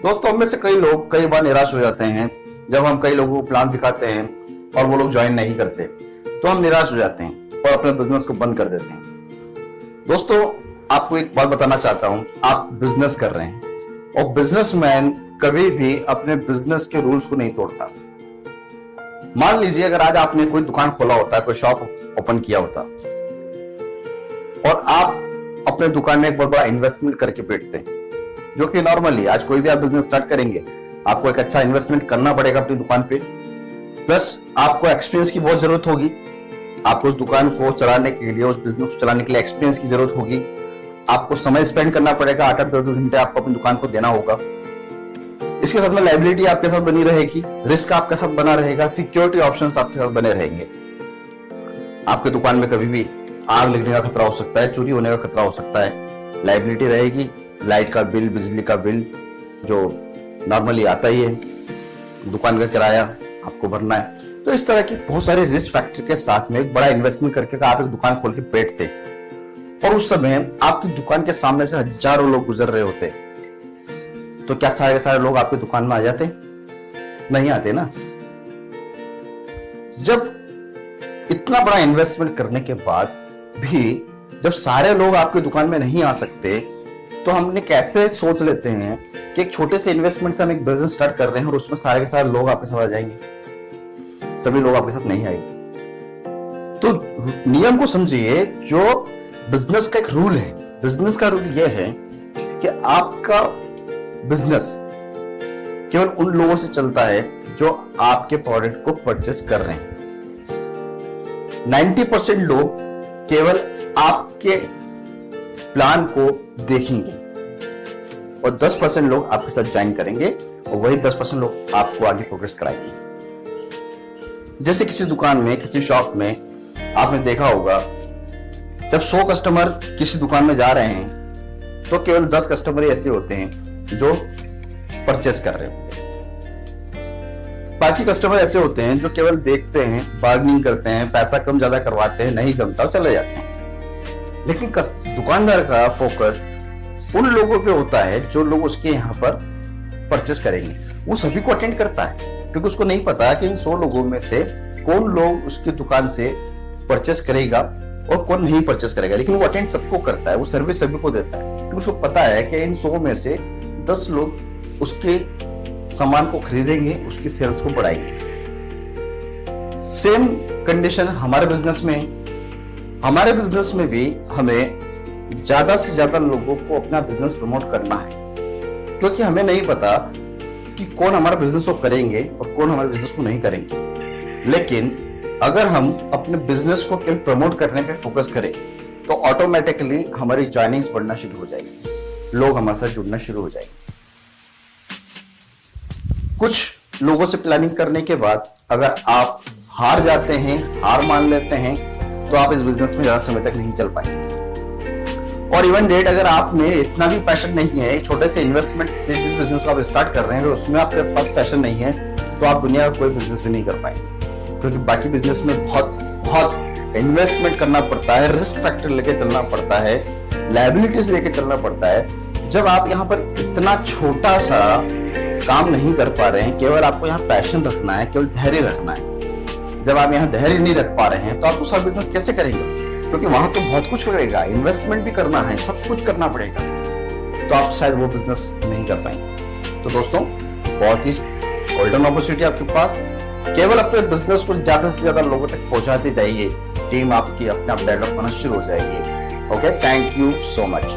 दोस्तों, हम में से कई लोग कई बार निराश हो जाते हैं जब हम कई लोगों को प्लान दिखाते हैं और वो लोग ज्वाइन नहीं करते, तो हम निराश हो जाते हैं और अपने बिजनेस को बंद कर देते हैं। दोस्तों, आपको एक बात बताना चाहता हूं, आप बिजनेस कर रहे हैं और बिजनेसमैन कभी भी अपने बिजनेस के रूल्स को नहीं तोड़ता। मान लीजिए अगर आज आपने कोई दुकान खोला होता, कोई शॉप ओपन किया होता और आप अपने दुकान में एक बहुत बड़ा इन्वेस्टमेंट करके बैठते हैं, जो कि नॉर्मली आज कोई भी आप बिजनेस स्टार्ट करेंगे आपको एक अच्छा इन्वेस्टमेंट करना पड़ेगा अपनी दुकान पे, प्लस आपको एक्सपीरियंस की बहुत जरूरत होगी। आपको उस दुकान को चलाने के लिए, उस बिजनेस को चलाने के लिए एक्सपीरियंस की जरूरत होगी। आपको समय स्पेंड करना पड़ेगा, 8-8 10 घंटे आपको अपनी दुकान को देना होगा। इसके साथ में लायबिलिटी आपके साथ बनी रहेगी, रिस्क आपके साथ बना रहेगा, सिक्योरिटी ऑप्शंस आपके साथ बने रहेंगे। आपके दुकान में कभी भी आग लगने का खतरा हो सकता है, चोरी होने का खतरा हो सकता है। लायबिलिटी रहेगी, लाइट का बिल, बिजली का बिल जो नॉर्मली आता ही है, दुकान का किराया आपको भरना है। तो इस तरह की बहुत सारे रिस्क फैक्टर के साथ में एक बड़ा इन्वेस्टमेंट करके आप एक दुकान खोल के बैठते और उस समय आपकी दुकान के सामने से हजारों लोग गुजर रहे होते, तो क्या सारे सारे लोग आपकी दुकान में आ जाते? नहीं आते ना। जब इतना बड़ा इन्वेस्टमेंट करने के बाद भी जब सारे लोग आपकी दुकान में नहीं आ सकते, तो हमने कैसे सोच लेते हैं कि एक छोटे से इन्वेस्टमेंट से हम एक बिजनेस स्टार्ट कर रहे हैं और उसमें सारे के सारे लोग आपके साथ आ जाएंगे? सभी लोग आपके साथ नहीं आएंगे। तो नियम को समझिए, जो बिजनेस का एक रूल है, बिजनेस का रूल यह है कि आपका बिजनेस केवल उन लोगों से चलता है जो आपके प्रोडक्ट को परचेस कर रहे हैं। 90% लोग केवल आपके प्लान को देखेंगे और 10% लोग आपके साथ ज्वाइन करेंगे और वही 10% लोग आपको आगे प्रोग्रेस कराएंगे। जैसे किसी दुकान में, किसी शॉप में आपने देखा होगा, जब 100 कस्टमर किसी दुकान में जा रहे हैं तो केवल 10 कस्टमर ऐसे होते हैं जो परचेस कर रहे होते हैं। बाकी कस्टमर ऐसे होते हैं जो केवल देखते हैं, बार्गेनिंग करते हैं, पैसा कम ज्यादा करवाते हैं, नहीं जमता चले जाते हैं। लेकिन दुकानदार का फोकस उन लोगों पे होता है जो लोग उसके यहाँ पर परचेस करेंगे। वो सभी को अटेंड करता है क्योंकि उसको नहीं पता कि इन 100 लोगों में से कौन लोग उसकी दुकान से परचेस करेगा और कौन नहीं परचेस करेगा, लेकिन वो अटेंड सबको करता है, वो सर्विस सभी को देता है क्योंकि उसको पता है कि इन 100 में से 10 लोग उसके सामान को खरीदेंगे, उसकी सेल्स को बढ़ाएंगे। सेम कंडीशन हमारे बिजनेस में है। हमारे बिजनेस में भी हमें ज्यादा से ज्यादा लोगों को अपना बिजनेस प्रमोट करना है, क्योंकि हमें नहीं पता कि कौन हमारा बिजनेस को करेंगे और कौन हमारे बिजनेस को नहीं करेंगे। लेकिन अगर हम अपने बिजनेस को केवल प्रमोट करने पे फोकस करें तो ऑटोमेटिकली हमारी ज्वाइनिंग्स बढ़ना शुरू हो जाएगी, लोग हमारे साथ जुड़ना शुरू हो जाएंगे। कुछ लोगों से प्लानिंग करने के बाद अगर आप हार जाते हैं, हार मान लेते हैं, तो आप इस बिजनेस में ज्यादा समय तक नहीं चल पाएंगे। और इवन डेट अगर आप में इतना भी पैशन नहीं है, छोटे से इन्वेस्टमेंट से जिस बिजनेस को आप स्टार्ट कर रहे हैं, अगर उसमें आपके पास पैशन नहीं है, तो आप दुनिया का कोई बिजनेस भी नहीं कर पाएंगे, क्योंकि बाकी बिजनेस में बहुत इन्वेस्टमेंट करना पड़ता है, रिस्क फैक्टर लेके चलना पड़ता है, लायबिलिटीज लेके चलना पड़ता है। जब आप यहाँ पर इतना छोटा सा काम नहीं कर पा रहे हैं, केवल आपको यहाँ पैशन रखना है, केवल धैर्य रखना है। जब आप यहाँ धैर्य नहीं रख पा रहे हैं तो आप दूसरा बिजनेस कैसे करेंगे? क्योंकि वहां तो बहुत कुछ करेगा, इन्वेस्टमेंट भी करना है, सब कुछ करना पड़ेगा, तो आप शायद वो बिजनेस नहीं कर पाएंगे। तो दोस्तों, बहुत ही गोल्डन अपॉर्चुनिटी आपके पास, केवल अपने बिजनेस को ज्यादा से ज्यादा लोगों तक पहुंचाते जाइए, टीम आपकी अपने आप डेवलप होना शुरू हो जाएगी। Okay, thank you so much.